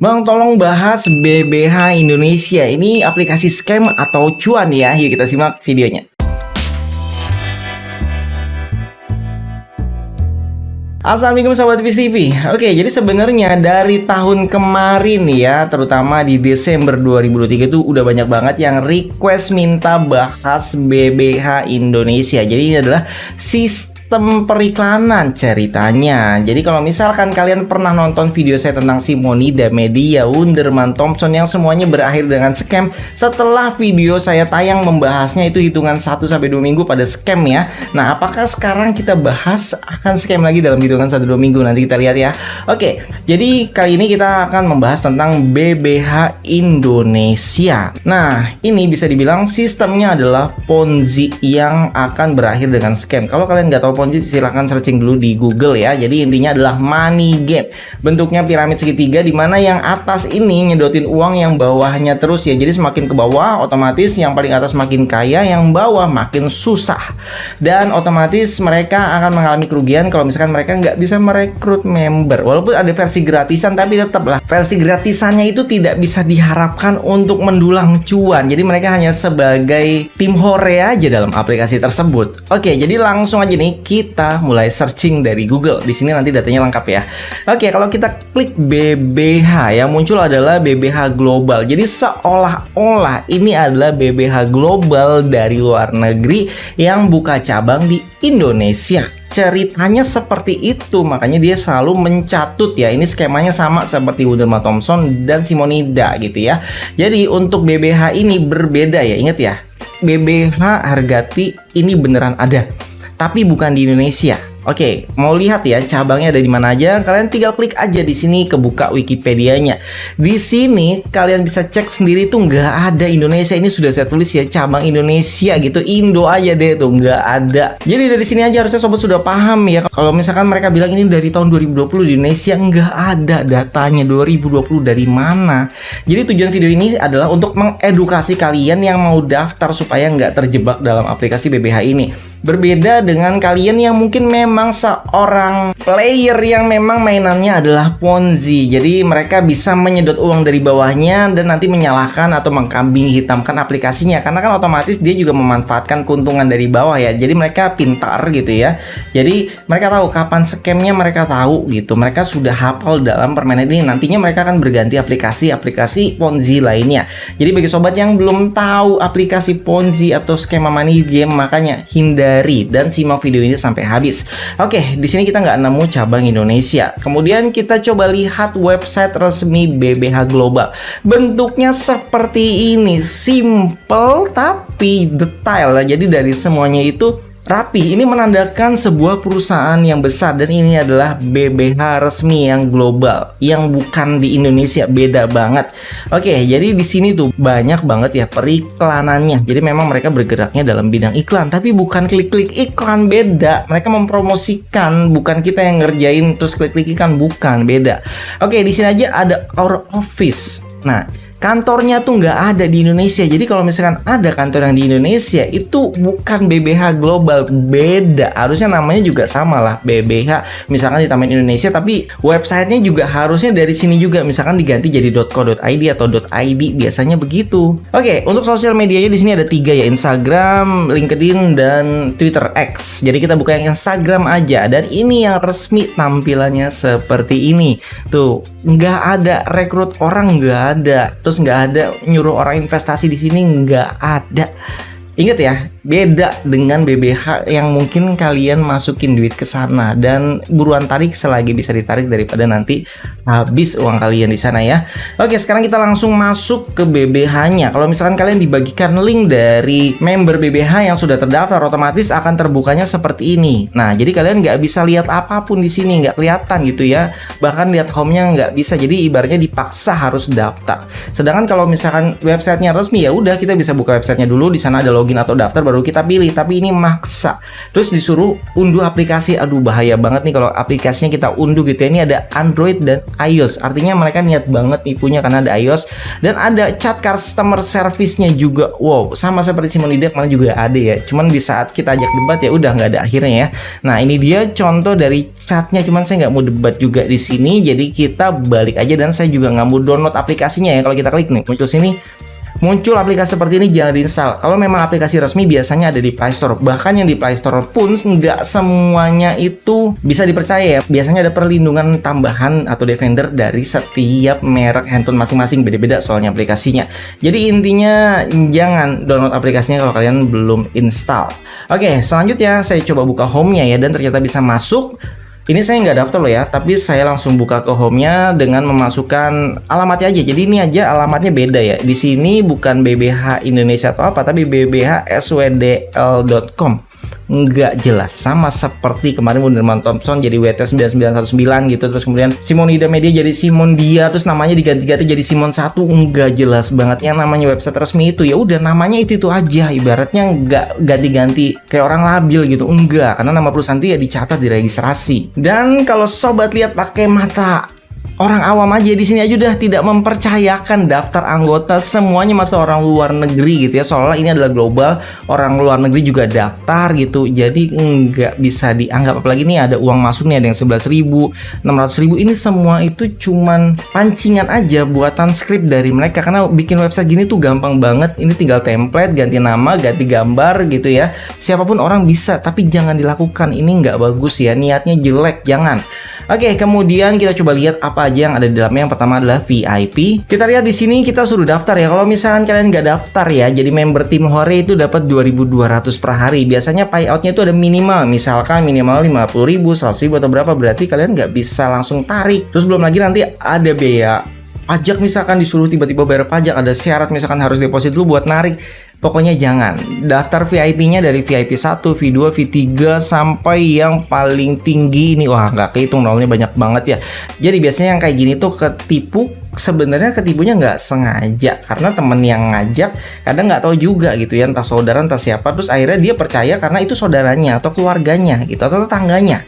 Bang, tolong bahas BBH Indonesia. Ini aplikasi scam atau cuan ya? Yuk kita simak videonya. Assalamualaikum sahabat Viz TV. Oke, jadi sebenarnya dari tahun kemarin ya, terutama di Desember 2023 itu udah banyak banget yang request minta bahas BBH Indonesia. Jadi ini adalah sistem periklanan ceritanya. Jadi kalau misalkan kalian pernah nonton video saya tentang Simonida Media, Wunderman Thompson yang semuanya berakhir dengan scam, setelah video saya tayang membahasnya itu hitungan 1-2 minggu pada scam ya. Nah, apakah sekarang kita bahas akan scam lagi dalam hitungan 1-2 minggu? Nanti kita lihat ya. Oke, jadi kali ini kita akan membahas tentang BBH Indonesia. Nah, ini bisa dibilang sistemnya adalah Ponzi yang akan berakhir dengan scam. Kalau kalian nggak tahu Ponzi, silahkan searching dulu di Google ya. Jadi intinya adalah money game. Bentuknya piramid segitiga, dimana yang atas ini nyedotin uang, yang bawahnya terus ya. Jadi semakin ke bawah, otomatis yang paling atas makin kaya, yang bawah makin susah. Dan otomatis mereka akan mengalami kerugian kalau misalkan mereka nggak bisa merekrut member. Walaupun ada versi gratisan, tapi tetaplah versi gratisannya itu tidak bisa diharapkan untuk mendulang cuan. Jadi mereka hanya sebagai tim hore aja dalam aplikasi tersebut. Oke, jadi langsung aja nih kita mulai searching dari Google. Di sini nanti datanya lengkap ya. Oke, kalau kita klik BBH, yang muncul adalah BBH Global. Jadi seolah-olah ini adalah BBH Global dari luar negeri yang buka cabang di Indonesia. Ceritanya seperti itu, makanya dia selalu mencatut ya. Ini skemanya sama seperti Wunderman Thompson dan Simonida gitu ya. Jadi untuk BBH ini berbeda ya. Ingat ya, BBH Hargati ini beneran ada, tapi bukan di Indonesia. Oke, mau lihat ya cabangnya ada di mana aja? Kalian tinggal klik aja di sini, kebuka Wikipedianya. Di sini kalian bisa cek sendiri tuh nggak ada Indonesia. Ini sudah saya tulis ya, cabang Indonesia gitu, Indo aja deh tuh nggak ada. Jadi dari sini aja harusnya sobat sudah paham ya. Kalau misalkan mereka bilang ini dari tahun 2020 di Indonesia, nggak ada datanya 2020 dari mana. Jadi tujuan video ini adalah untuk mengedukasi kalian yang mau daftar supaya nggak terjebak dalam aplikasi BBH ini. Berbeda dengan kalian yang mungkin memang seorang player yang memang mainannya adalah Ponzi. Jadi mereka bisa menyedot uang dari bawahnya dan nanti menyalahkan atau mengkambing hitamkan aplikasinya. Karena kan otomatis dia juga memanfaatkan keuntungan dari bawah ya. Jadi mereka pintar gitu ya. Jadi mereka tahu kapan scamnya, mereka tahu gitu. Mereka sudah hafal dalam permainan ini. Nantinya mereka akan berganti aplikasi Ponzi lainnya. Jadi bagi sobat yang belum tahu aplikasi Ponzi atau skema money game, makanya hindari dan simak video ini sampai habis. Oke, di sini kita nggak nemu cabang Indonesia. Kemudian kita coba lihat website resmi BBH Global. Bentuknya seperti ini, simple tapi detail. Jadi dari semuanya itu rapi. Ini menandakan sebuah perusahaan yang besar dan ini adalah BBH resmi yang global, yang bukan di Indonesia, beda banget. Oke, jadi di sini tuh banyak banget ya periklanannya. Jadi memang mereka bergeraknya dalam bidang iklan, tapi bukan klik-klik iklan, beda. Mereka mempromosikan, bukan kita yang ngerjain terus klik-klik iklan, bukan, beda. Oke, di sini aja ada our office. Nah, kantornya tuh nggak ada di Indonesia. Jadi kalau misalkan ada kantor yang di Indonesia, itu bukan BBH Global, beda. Harusnya namanya juga sama lah, BBH. Misalkan di Taman Indonesia, tapi websitenya juga harusnya dari sini juga. Misalkan diganti jadi .co.id atau .id, biasanya begitu. Oke, untuk sosial medianya di sini ada 3 ya, Instagram, LinkedIn, dan Twitter X. Jadi kita buka yang Instagram aja. Dan ini yang resmi, tampilannya seperti ini. Tuh, nggak ada rekrut orang, nggak ada. Terus nggak ada nyuruh orang investasi di sini, nggak ada. Ingat ya, beda dengan BBH yang mungkin kalian masukin duit ke sana dan buruan tarik selagi bisa ditarik daripada nanti habis uang kalian di sana ya. Oke, sekarang kita langsung masuk ke BBH-nya. Kalau misalkan kalian dibagikan link dari member BBH yang sudah terdaftar, otomatis akan terbukanya seperti ini. Nah, jadi kalian nggak bisa lihat apapun di sini, nggak kelihatan gitu ya. Bahkan lihat home-nya nggak bisa. Jadi ibaratnya dipaksa harus daftar. Sedangkan kalau misalkan websitenya resmi, ya udah kita bisa buka websitenya dulu. Di sana ada login atau daftar baru kita pilih, tapi ini maksa. Terus disuruh unduh aplikasi. Aduh, bahaya banget nih kalau aplikasinya kita unduh gitu ya. Ini ada Android dan iOS. Artinya mereka niat banget nipunya karena ada iOS dan ada chat customer service-nya juga. Wow, sama seperti Simonida kemarin juga ada ya. Cuman di saat kita ajak debat ya udah nggak ada akhirnya ya. Nah, ini dia contoh dari chatnya, cuman saya nggak mau debat juga di sini. Jadi kita balik aja dan saya juga nggak mau download aplikasinya ya. Kalau kita klik nih muncul sini, muncul aplikasi seperti ini, jangan diinstal. Kalau memang aplikasi resmi biasanya ada di Play Store. Bahkan yang di Play Store pun nggak semuanya itu bisa dipercaya ya. Biasanya ada perlindungan tambahan atau defender dari setiap merek handphone masing-masing, beda-beda soalnya aplikasinya. Jadi intinya jangan download aplikasinya kalau kalian belum install. Oke, selanjutnya saya coba buka home-nya ya, dan ternyata bisa masuk. Ini saya nggak daftar loh ya, tapi saya langsung buka ke home-nya dengan memasukkan alamatnya aja. Jadi ini aja alamatnya beda ya. Di sini bukan BBH Indonesia atau apa, tapi bbhswdl.com. Nggak jelas, sama seperti kemarin Wunderman Thompson jadi WT9919 gitu, terus kemudian Simonida Media jadi Simondia, terus namanya diganti-ganti jadi Simon 1. Nggak jelas banget. Yang namanya website resmi itu ya udah namanya itu aja, ibaratnya nggak ganti-ganti kayak orang labil gitu. Enggak, karena nama perusahaan itu ya dicatat di registrasi. Dan kalau sobat lihat pakai mata orang awam aja, di sini aja udah tidak mempercayakan daftar anggota semuanya masa orang luar negeri gitu ya. Soalnya ini adalah global, orang luar negeri juga daftar gitu. Jadi nggak bisa dianggap, apalagi nih ada uang masuk nih, ada yang 11.000, 600.000. Ini semua itu cuman pancingan aja, buatan skrip dari mereka. Karena bikin website gini tuh gampang banget. Ini tinggal template, ganti nama, ganti gambar gitu ya. Siapapun orang bisa, tapi jangan dilakukan. Ini nggak bagus ya, niatnya jelek, jangan. Oke, kemudian kita coba lihat apa aja yang ada di dalamnya. Yang pertama adalah VIP. Kita lihat di sini kita suruh daftar ya. Kalau misalkan kalian nggak daftar ya, jadi member tim Hore itu dapat 2.200 per hari. Biasanya payoutnya itu ada minimal. Misalkan minimal 50.000, 100.000 atau berapa. Berarti kalian nggak bisa langsung tarik. Terus belum lagi nanti ada biaya pajak, misalkan disuruh tiba-tiba bayar pajak. Ada syarat misalkan harus deposit dulu buat narik. Pokoknya jangan. Daftar VIP-nya dari VIP 1, V2, V3 sampai yang paling tinggi ini. Wah, nggak kehitung nolnya banyak banget ya. Jadi biasanya yang kayak gini tuh ketipu. Sebenarnya ketipunya nggak sengaja, karena temen yang ngajak kadang nggak tahu juga gitu ya, entah saudara entah siapa. Terus akhirnya dia percaya karena itu saudaranya atau keluarganya gitu, atau tetangganya.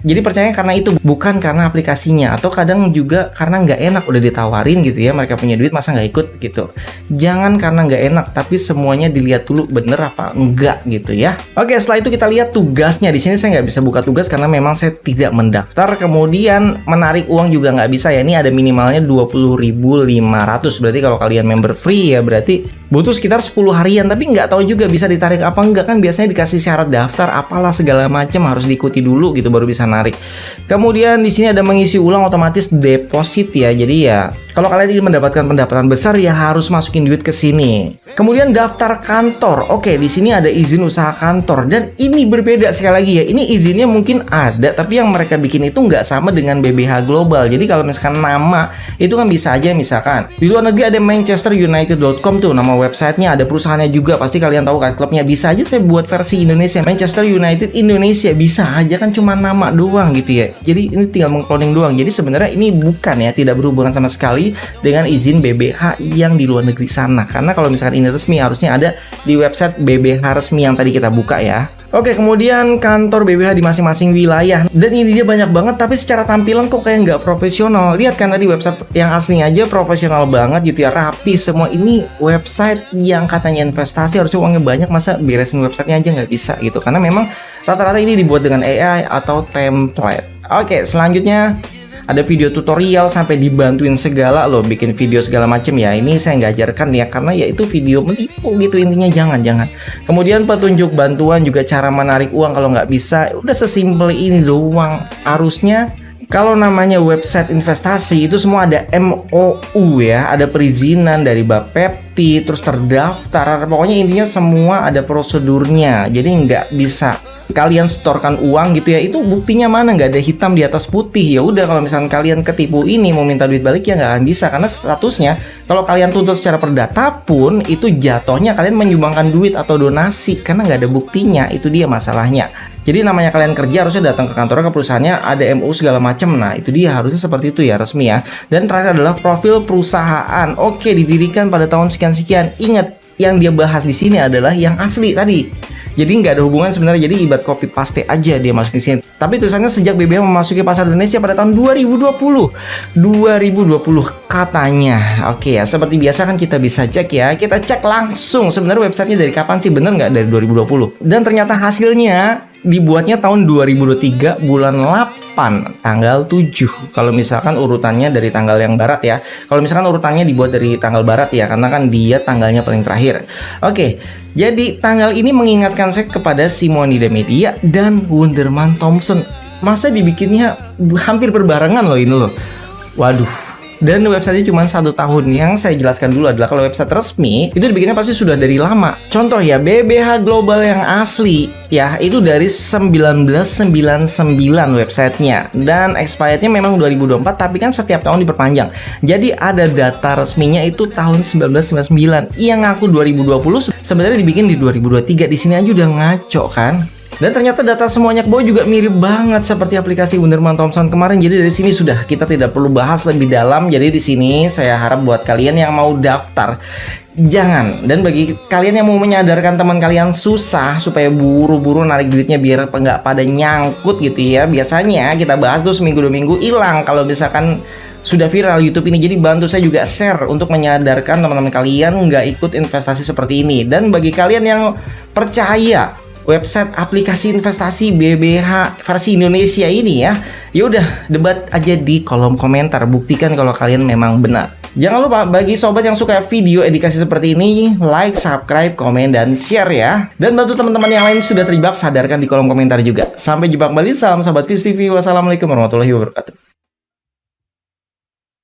Jadi percaya karena itu, bukan karena aplikasinya. Atau kadang juga karena nggak enak, udah ditawarin gitu ya, mereka punya duit masa nggak ikut gitu. Jangan karena nggak enak, tapi semuanya dilihat dulu bener apa enggak gitu ya. Oke, setelah itu kita lihat tugasnya. Di sini saya nggak bisa buka tugas karena memang saya tidak mendaftar. Kemudian menarik uang juga nggak bisa ya. Ini ada minimalnya 20.500. Berarti kalau kalian member free ya berarti butuh sekitar 10 harian. Tapi nggak tahu juga bisa ditarik apa enggak, kan biasanya dikasih syarat daftar apalah segala macam, harus diikuti dulu gitu baru bisa narik. Kemudian di sini ada mengisi ulang otomatis deposit ya. Jadi ya kalau kalian ingin mendapatkan pendapatan besar ya harus masukin duit ke sini. Kemudian daftar kantor. Oke, di sini ada izin usaha kantor dan ini berbeda sekali lagi ya. Ini izinnya mungkin ada, tapi yang mereka bikin itu nggak sama dengan BBH Global. Jadi kalau misalkan nama itu kan bisa aja, misalkan di luar negeri ada ManchesterUnited.com tuh nama websitenya, ada perusahaannya juga, pasti kalian tahu kan klubnya. Bisa aja saya buat versi Indonesia, Manchester United Indonesia, bisa aja kan cuma nama doang gitu ya. Jadi ini tinggal mengcloning doang. Jadi sebenarnya ini bukan ya, tidak berhubungan sama sekali dengan izin BBH yang di luar negeri sana. Karena kalau misalkan ini resmi harusnya ada di website BBH resmi yang tadi kita buka ya. Oke, kemudian kantor BBH di masing-masing wilayah. Dan ini dia banyak banget, tapi secara tampilan kok kayak nggak profesional. Lihat kan tadi website yang aslinya aja profesional banget gitu ya, rapi semua. Ini website yang katanya investasi harusnya uangnya banyak, masa beresin websitenya aja nggak bisa gitu. Karena memang rata-rata ini dibuat dengan AI atau template. Oke, selanjutnya ada video tutorial sampai dibantuin segala loh, bikin video segala macem ya. Ini saya nggak ajarkan ya, karena ya itu video menipu gitu intinya, jangan. Kemudian petunjuk bantuan juga cara menarik uang kalau nggak bisa, udah sesimpel ini doang. Harusnya kalau namanya website investasi itu semua ada MOU ya, ada perizinan dari Bapepti, terus terdaftar. Pokoknya intinya semua ada prosedurnya. Jadi nggak bisa kalian setorkan uang gitu ya, itu buktinya mana, nggak ada hitam di atas putih. Ya udah, kalau misalnya kalian ketipu ini mau minta duit balik ya nggak akan bisa, karena statusnya kalau kalian tuntut secara perdata pun itu jatuhnya kalian menyumbangkan duit atau donasi, karena nggak ada buktinya. Itu dia masalahnya. Jadi namanya kalian kerja harusnya datang ke kantornya, ke perusahaannya, ada MOU segala macam. Nah itu dia harusnya seperti itu ya, resmi ya. Dan terakhir adalah profil perusahaan. Oke, didirikan pada tahun sekian-sekian. Ingat, yang dia bahas di sini adalah yang asli tadi. Jadi nggak ada hubungan sebenarnya, jadi ibarat copy paste aja dia masuk di sini. Tapi tulisannya sejak BBH memasuki pasar Indonesia pada tahun 2020 katanya. Oke ya, seperti biasa kan kita bisa cek ya. Kita cek langsung sebenarnya websitenya dari kapan sih, bener nggak dari 2020. Dan ternyata hasilnya dibuatnya tahun 2023 bulan 8 tanggal 7. Kalau misalkan urutannya dari tanggal yang barat ya. Kalau misalkan urutannya dibuat dari tanggal barat ya, karena kan dia tanggalnya paling terakhir. Oke, jadi tanggal ini mengingatkan saya kepada Simonida Media dan Wunderman Thompson. Masa dibikinnya hampir berbarengan loh ini loh. Waduh. Dan websitenya cuma 1 tahun. Yang saya jelaskan dulu adalah kalau website resmi itu dibikinnya pasti sudah dari lama. Contoh ya, BBH Global yang asli ya itu dari 1999 websitenya. Dan expirednya memang 2024, tapi kan setiap tahun diperpanjang. Jadi ada data resminya itu tahun 1999. Yang ngaku 2020 sebenarnya dibikin di 2023. Di sini aja udah ngaco kan. Dan ternyata data semuanya ke bawah juga mirip banget seperti aplikasi Wunderman Thompson kemarin. Jadi dari sini sudah kita tidak perlu bahas lebih dalam. Jadi di sini saya harap buat kalian yang mau daftar jangan. Dan bagi kalian yang mau menyadarkan teman kalian susah supaya buru-buru narik duitnya biar nggak pada nyangkut gitu ya. Biasanya kita bahas tuh seminggu 2 minggu hilang kalau misalkan sudah viral YouTube ini. Jadi bantu saya juga share untuk menyadarkan teman-teman kalian nggak ikut investasi seperti ini. Dan bagi kalian yang percaya website aplikasi investasi BBH versi Indonesia ini ya, yaudah debat aja di kolom komentar, buktikan kalau kalian memang benar. Jangan lupa bagi sobat yang suka video edukasi seperti ini, like, subscribe, komen, dan share ya. Dan bantu teman-teman yang lain sudah terjebak, sadarkan di kolom komentar juga. Sampai jumpa kembali, salam sahabat Viz TV, wassalamualaikum warahmatullahi wabarakatuh.